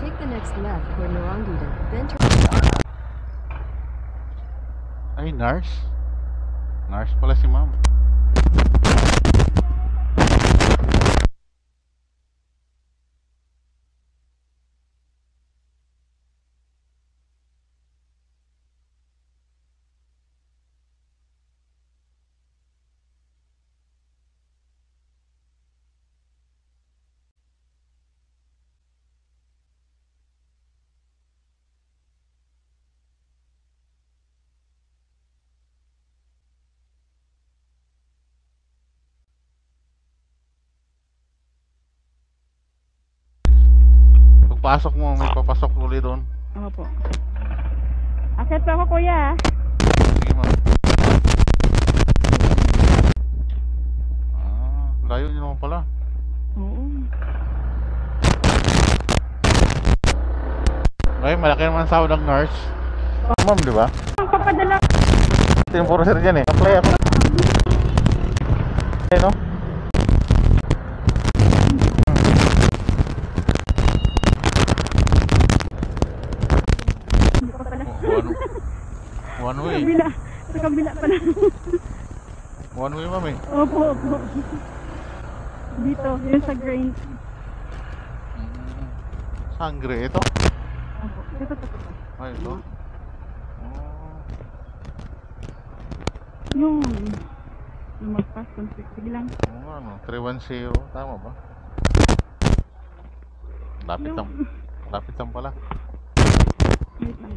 Take the next left for Norangida, then turn... Ay, nurse? Nurse pala si ma'am. Pagpasok mo, may papasok ulit doon. Opo. Akit pa ako, kuya. Sige ma'am. Layo nyo naman pala. Oo. Ay, malaki naman sahod ng nurse. Ma'am, di ba? Ang papadala. Ito yung puro sir dyan eh. Apply ako. Ay, no? One way. Kabila. Sa kabila pala. One way, ma'am eh. Opo, opo. Dito, yun sa grain. Sangre, ito? Opo. Ito. Ay, ito? Yung lumagpas, sige lang. Oo nga, no? 310, tama ba? Lapit lang. Lapit lang pala. Wait lang.